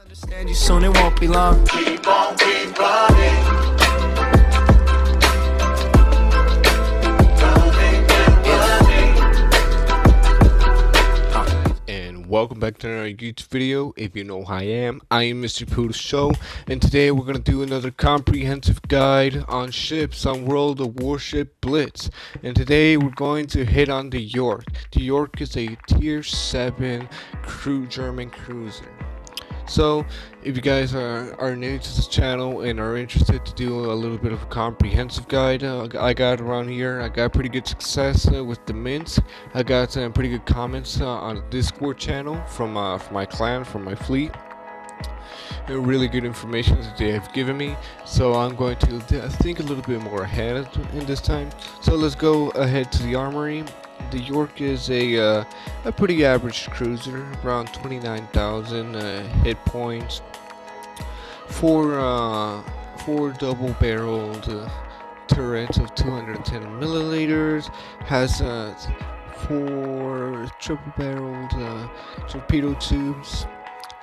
Understand you soon, it won't be long. Keep on, keep running. And welcome back to another YouTube video. If you know who I am Mr. Poodle Show, and today we're gonna do another comprehensive guide on ships on World of Warships Blitz. And today we're going to hit on the Yorck. The Yorck is a tier 7 German cruiser. So, if you guys are new to this channel and are interested to do a little bit of a comprehensive guide, I got around here. I got pretty good success with the mints. I got pretty good comments on the Discord channel from my clan, from my fleet. Really good information that they have given me. So I'm going to think a little bit more ahead in this time. So let's go ahead to the armory. The Yorck is a pretty average cruiser, around 29,000 hit points. Four double-barreled turrets of 210 milliliters. Has 4 triple-barreled torpedo tubes.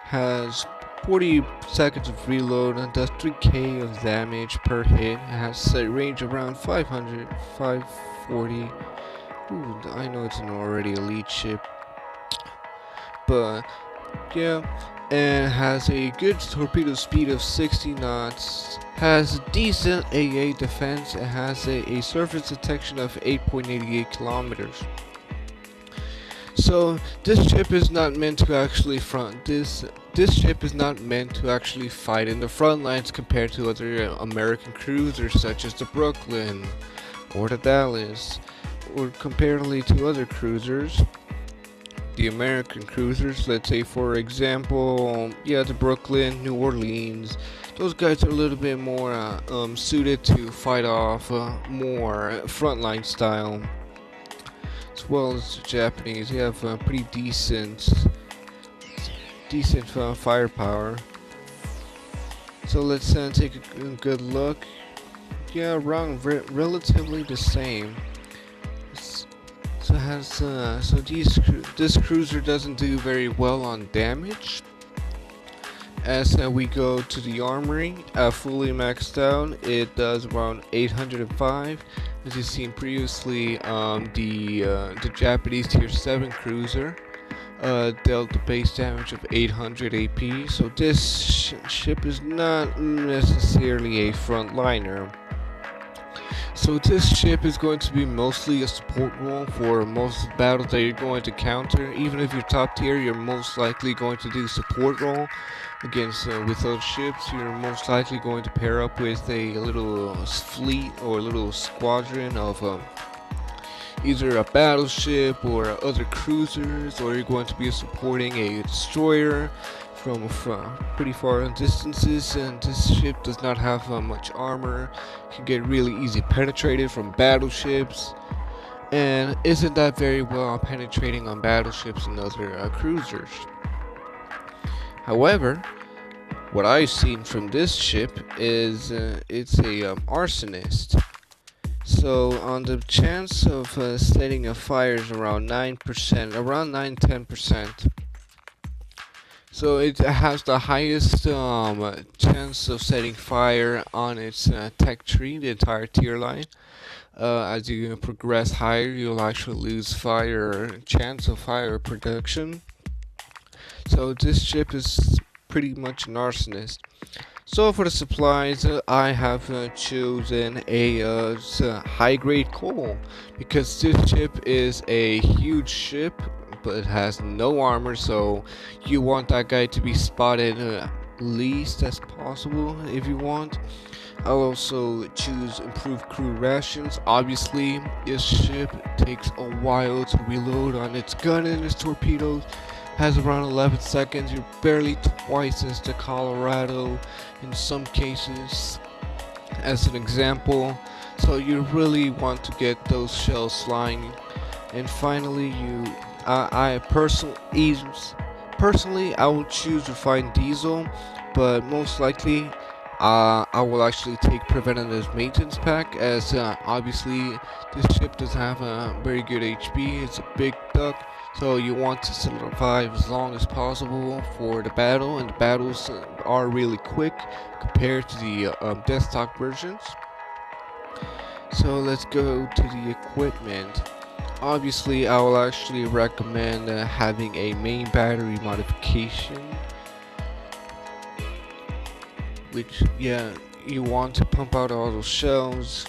Has 40 seconds of reload and does 3k of damage per hit. It has a range around 500, 540. Ooh, I know it's an already elite ship, but yeah, and has a good torpedo speed of 60 knots, has a decent AA defense, and has a surface detection of 8.88 kilometers. So this ship is not meant to actually this ship is not meant to actually fight in the front lines compared to other American cruisers such as the Brooklyn or the Dallas. Or comparatively to other cruisers, the American cruisers, let's say for example, the Brooklyn, New Orleans, those guys are a little bit more suited to fight off more frontline style, as well as the Japanese. They have pretty decent firepower. So let's take a good look. Yeah, around relatively the same. So this cruiser doesn't do very well on damage. As we go to the armory, fully maxed out, it does around 805. As you've seen previously, the Japanese tier 7 cruiser dealt the base damage of 800 AP. So this ship is not necessarily a frontliner. So this ship is going to be mostly a support role for most of the battles that you're going to counter. Even if you're top tier, you're most likely going to do support role against with those ships. You're most likely going to pair up with a little fleet or a little squadron of either a battleship or other cruisers, or you're going to be supporting a destroyer from pretty far distances. And this ship does not have much armor, can get really easy penetrated from battleships, and isn't that very well penetrating on battleships and other cruisers. However, what I've seen from this ship is it's a arsonist. So on the chance of setting a fire is around 9%, around 9-10%. So it has the highest chance of setting fire on its tech tree, the entire tier line. As you progress higher, you'll actually lose chance of fire production. So this ship is pretty much an arsonist. So for the supplies, I have chosen a high-grade coal, because this ship is a huge ship, but it has no armor, so you want that guy to be spotted least as possible if you want. I'll also choose improved crew rations. Obviously, this ship takes a while to reload on its gun and its torpedoes. Has around 11 seconds. You're barely twice as the Colorado in some cases, as an example. So you really want to get those shells flying. And finally, personally, I will choose refined diesel, but most likely I will actually take preventative maintenance pack, as obviously this ship does have a very good HP. It's a big duck, So you want to survive as long as possible for the battle, and the battles are really quick compared to the desktop versions. So let's go to the equipment. Obviously, I will actually recommend having a main battery modification, which, yeah, you want to pump out all those shells.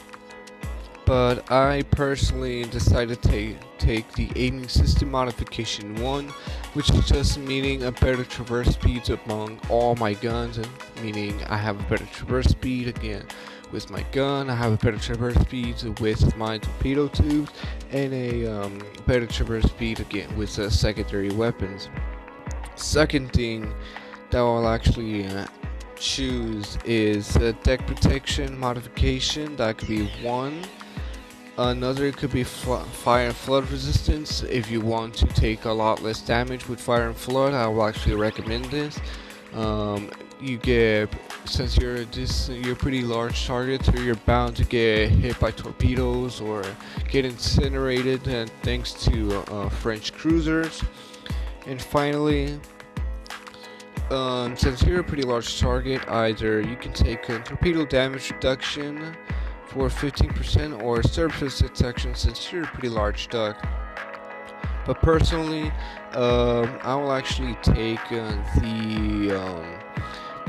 But I personally decided to take the aiming system modification 1, which is just meaning a better traverse speed among all my guns, and meaning I have a better traverse speed again with my gun, I have a better traverse speed with my torpedo tubes, and a better traverse speed again with secondary weapons. Second thing that I'll actually choose is a deck protection modification. That could be 1. Another could be fire and flood resistance. If you want to take a lot less damage with fire and flood, I will actually recommend this. You get, since you're a pretty large target, so you're bound to get hit by torpedoes or get incinerated, and thanks to French cruisers. And finally, since you're a pretty large target, either you can take a torpedo damage reduction for 15% or surface detection since you're a pretty large duck. But personally, I will actually take the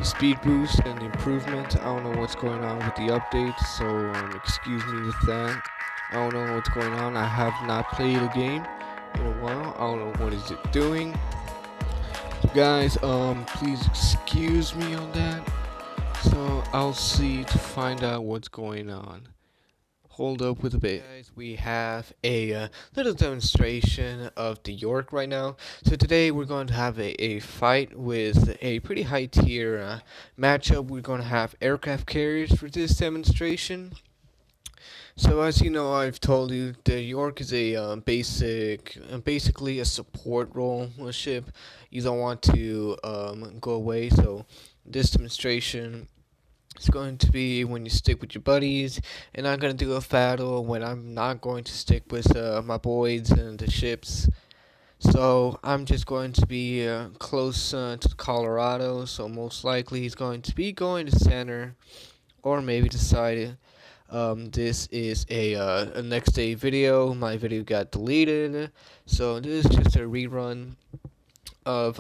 speed boost and the improvement. I don't know what's going on with the update, so excuse me with that. I don't know what's going on. I have not played a game in a while. I don't know what is it doing. So guys, please excuse me on that. So I'll see to find out what's going on. Hold up with a bit. Guys, we have a little demonstration of the Yorck right now. So today we're going to have a fight with a pretty high tier matchup. We're going to have aircraft carriers for this demonstration. So as you know, I've told you the Yorck is a basically a support role ship. You don't want to go away. So this demonstration, it's going to be when you stick with your buddies, and I'm going to do a battle when I'm not going to stick with my boys and the ships. So I'm just going to be close to Colorado, so most likely he's going to be going to center, or maybe to side. This is a next day video. My video got deleted, so this is just a rerun of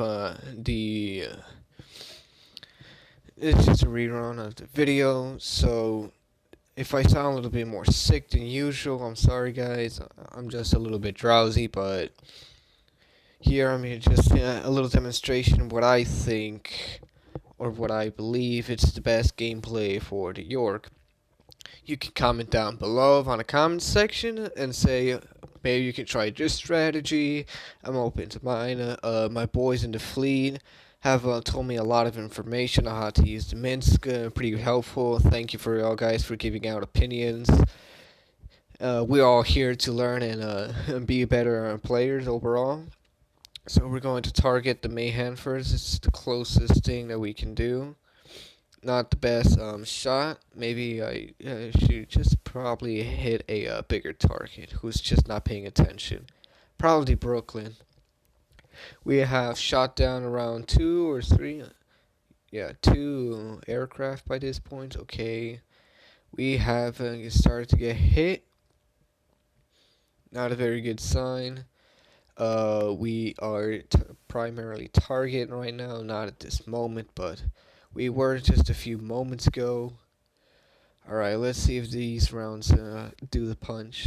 the... It's just a rerun of the video, so if I sound a little bit more sick than usual, I'm sorry guys. I'm just a little bit drowsy, but here I'm just a little demonstration of what I think, or what I believe it's the best gameplay for the Yorck. You can comment down below on the comment section and say maybe you can try this strategy. I'm open to mine. My boys in the fleet have told me a lot of information on how to use the Minsk. Pretty helpful. Thank you for y'all guys for giving out opinions. We're all here to learn and be better players overall. So we're going to target the Mayhem first. It's the closest thing that we can do. Not the best shot. Maybe I should just probably hit a bigger target who's just not paying attention. Probably Brooklyn. We have shot down around 2 or 3. Yeah, 2 aircraft by this point. Okay. We have started to get hit. Not a very good sign. We are primarily targeting right now. Not at this moment, but we were just a few moments ago. Alright, let's see if these rounds do the punch.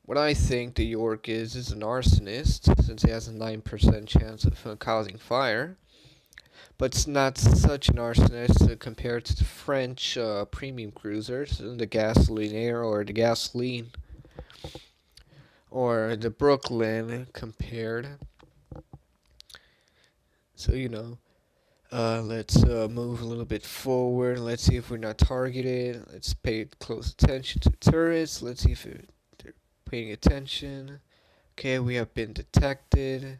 What I think the Yorck is an arsonist, since he has a 9% chance of causing fire. But it's not such an arsonist compared to the French premium cruisers, the Gasolinaire or the Gasoline, or the Brooklyn compared. So, you know, let's move a little bit forward. Let's see if we're not targeted. Let's pay close attention to turrets. Let's see if they're paying attention. Okay, we have been detected.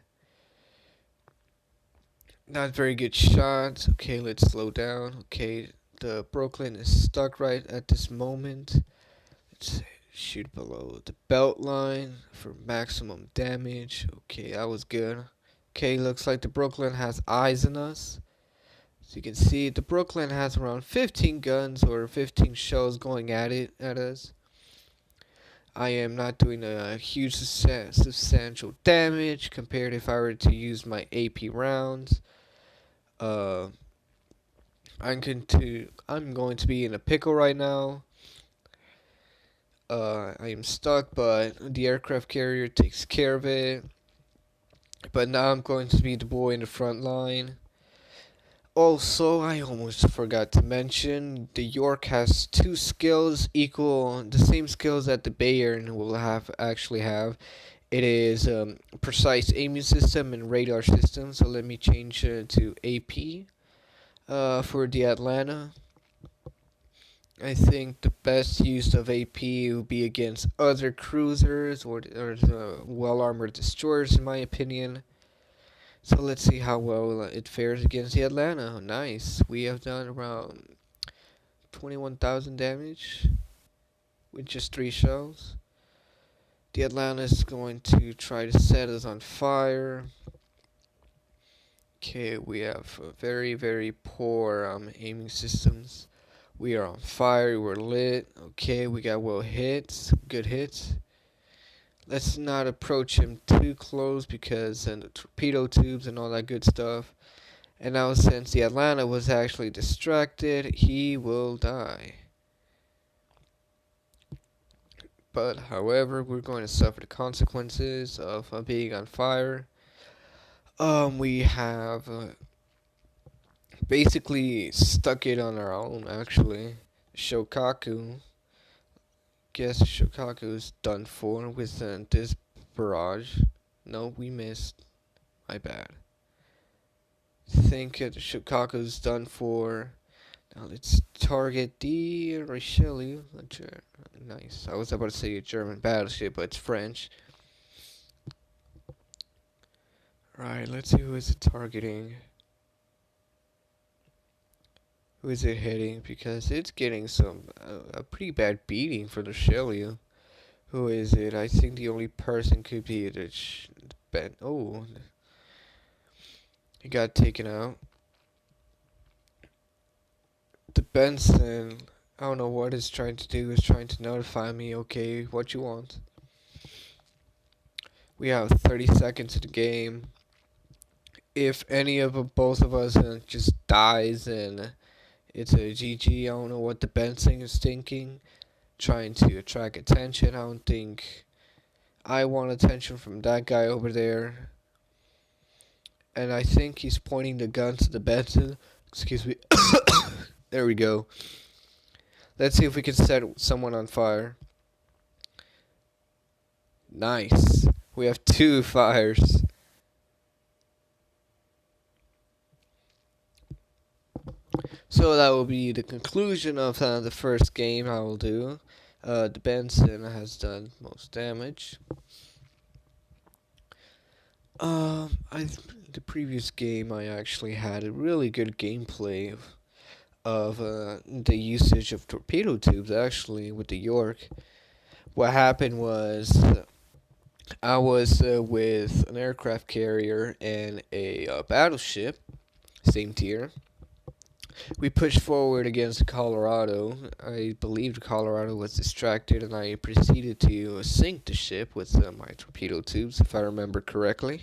Not very good shots. Okay, let's slow down. Okay, the Brooklyn is stuck right at this moment. Let's Shoot below the belt line for maximum damage. Okay, that was good. Okay, looks like the Brooklyn has eyes on us. So you can see the Brooklyn has around 15 guns or 15 shells going at us. I am not doing a huge substantial damage compared if I were to use my AP rounds. I'm going to be in a pickle right now. I am stuck, but the aircraft carrier takes care of it. But now I'm going to be the boy in the front line. Also, I almost forgot to mention, the Yorck has two skills equal the same skills that the Bayern will actually have. It is precise aiming system and radar system. So let me change it to AP for the Atlanta. I think the best use of AP would be against other cruisers or well-armored destroyers, in my opinion. So let's see how well it fares against the Atlanta. Nice. We have done around 21,000 damage with just 3 shells. The Atlanta is going to try to set us on fire. Okay, we have very, very poor aiming systems. We are on fire. We're lit. Okay, we got good hits. Let's not approach him too close because the torpedo tubes and all that good stuff. And now since the Atlanta was actually distracted, he will die. But however, we're going to suffer the consequences of being on fire. We have basically stuck it on our own, actually. Shokaku. Guess Shokaku's done for with this barrage. No, we missed. My bad. Think Shokaku's done for. Now let's target the Richelieu. Nice. I was about to say a German battleship, but it's French. Right, let's see who is it targeting. Who is it hitting? Because it's getting a pretty bad beating for the Richelieu. Who is it? I think the only person could be the Ben. Oh, he got taken out. The Benson, I don't know what it's trying to do. It's trying to notify me. Okay, what you want? We have 30 seconds of the game. If any of both of us just dies, and it's a GG. I don't know what the Benson is thinking. Trying to attract attention. I don't think I want attention from that guy over there. And I think he's pointing the gun to the Benson. Excuse me. There we go. Let's see if we can set someone on fire. Nice. We have 2 fires. So that will be the conclusion of the first game I will do. The Benson has done most damage. The previous game I actually had a really good gameplay of the usage of torpedo tubes actually with the Yorck. What happened was I was with an aircraft carrier and a battleship, same tier. We pushed forward against Colorado. I believed Colorado was distracted, and I proceeded to sink the ship with my torpedo tubes, if I remember correctly.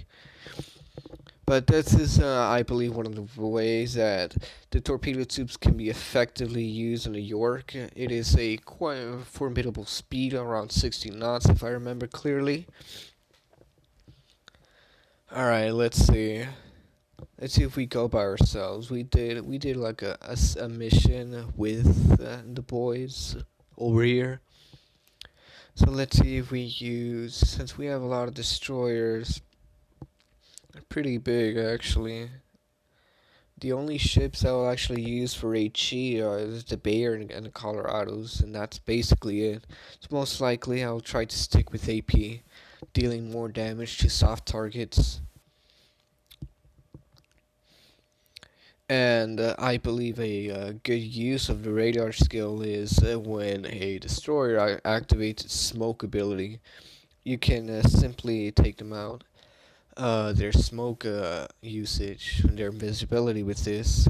But this is, I believe, one of the ways that the torpedo tubes can be effectively used in the Yorck. It is a quite formidable speed, around 60 knots, if I remember clearly. Alright, let's see. Let's see if we go by ourselves. We did like a mission with the boys over here. So let's see if we use, since we have a lot of destroyers, they're pretty big actually. The only ships I will actually use for HE are the Bayern and the Colorados, and that's basically it. So most likely I'll try to stick with AP, dealing more damage to soft targets. And I believe a good use of the radar skill is when a destroyer activates its smoke ability. You can simply take them out. Their smoke usage, their visibility with this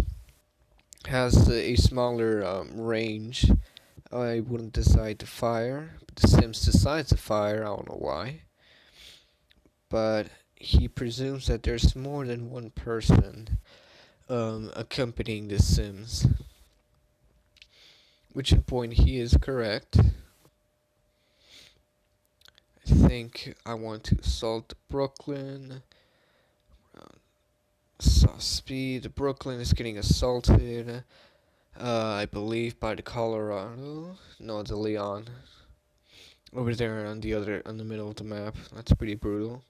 has a smaller range. I wouldn't decide to fire, but the Sims decides to fire. I don't know why, but he presumes that there's more than one person accompanying the Sims, which in point he is correct. I think I want to assault Brooklyn. Speed. Brooklyn is getting assaulted. I believe by the Colorado. No, the Leon. Over there on the middle of the map. That's pretty brutal.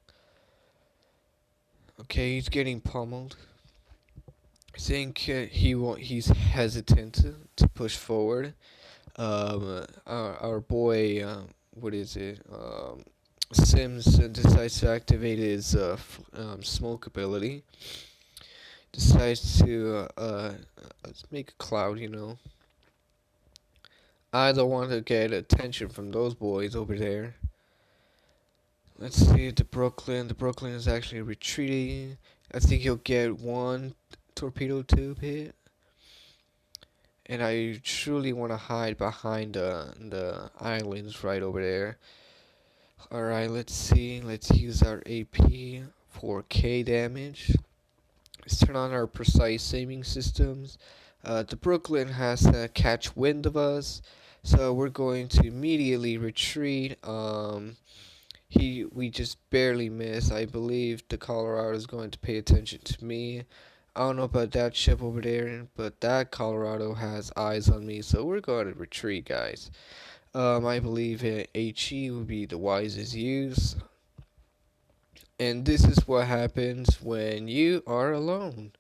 Okay, he's getting pummeled. I think he's hesitant to push forward. Our boy, what is it? Sims decides to activate his smoke ability. Decides to make a cloud, you know. I don't want to get attention from those boys over there. Let's see the Brooklyn. The Brooklyn is actually retreating. I think he'll get one torpedo tube hit. And I truly want to hide behind the islands right over there. Alright, let's see. Let's use our AP for K damage. Let's turn on our precise aiming systems. The Brooklyn has to catch wind of us, so we're going to immediately retreat. We just barely missed. I believe the Colorado is going to pay attention to me. I don't know about that ship over there, but that Colorado has eyes on me, so we're going to retreat, guys. I believe HE would be the wisest use. And this is what happens when you are alone.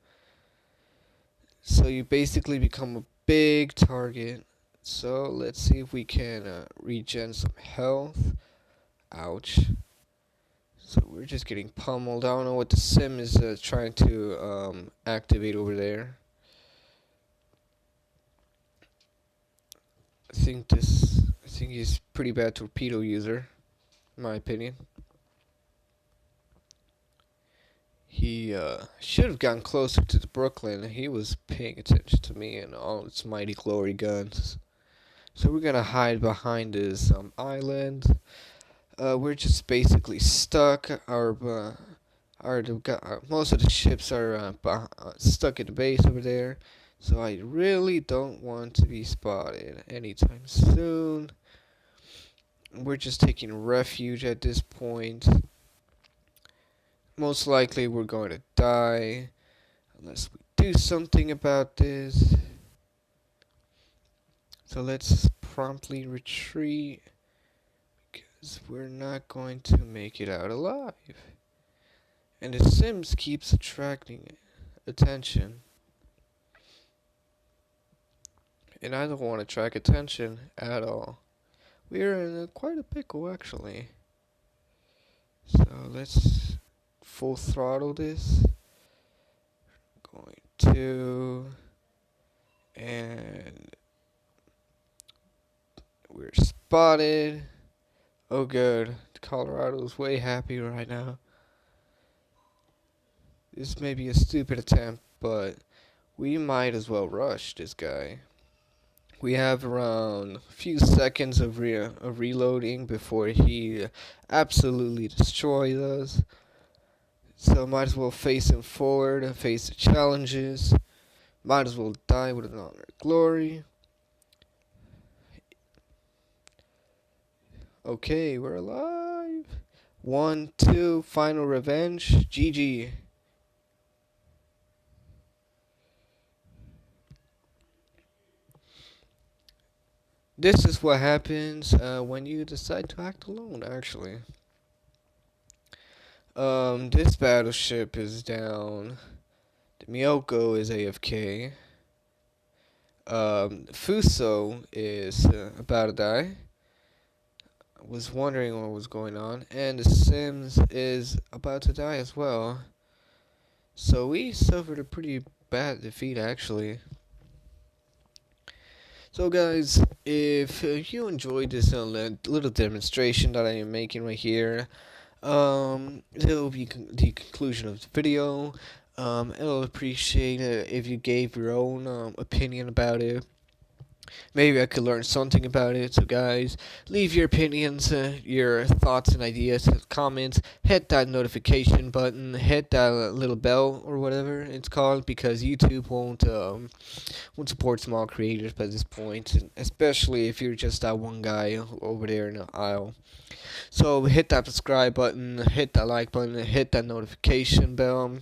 So you basically become a big target. So let's see if we can regen some health. Ouch. So we're just getting pummeled. I don't know what the sim is trying to activate over there. I think he's pretty bad torpedo user, in my opinion. He should have gotten closer to the Brooklyn. He was paying attention to me and all its mighty glory guns. So we're gonna hide behind this island. We're just basically stuck. Most of the ships are stuck at the base over there. So I really don't want to be spotted anytime soon. We're just taking refuge at this point. Most likely we're going to die unless we do something about this. So let's promptly retreat because we're not going to make it out alive. And the Sims keeps attracting attention. And I don't want to attract attention at all. We're in quite a pickle actually. So let's full throttle this. Going to, and we're spotted. Oh good, Colorado's way happy right now. This may be a stupid attempt, but we might as well rush this guy. We have around a few seconds of reloading before he absolutely destroys us. So might as well face him forward and face the challenges. Might as well die with an honor and glory. Okay, we're alive. 1, 2, final revenge. GG. This is what happens when you decide to act alone, actually. This battleship is down. The Miyoko is AFK. Fuso is about to die. I was wondering what was going on. And the Sims is about to die as well. So we suffered a pretty bad defeat, actually. So guys, if you enjoyed this little demonstration that I am making right here, that'll be the conclusion of the video. I'll appreciate it if you gave your own opinion about it. Maybe I could learn something about it. So guys, leave your opinions, your thoughts and ideas, comments. Hit that notification button. Hit that little bell or whatever it's called, because YouTube won't support small creators by this point, especially if you're just that one guy over there in the aisle. So hit that subscribe button, hit that like button, hit that notification bell.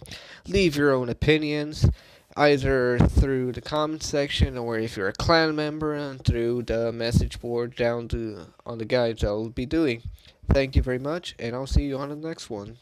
Leave your own opinions, either through the comment section, or if you're a clan member, and through the message board down on the guides I'll be doing. Thank you very much, and I'll see you on the next one.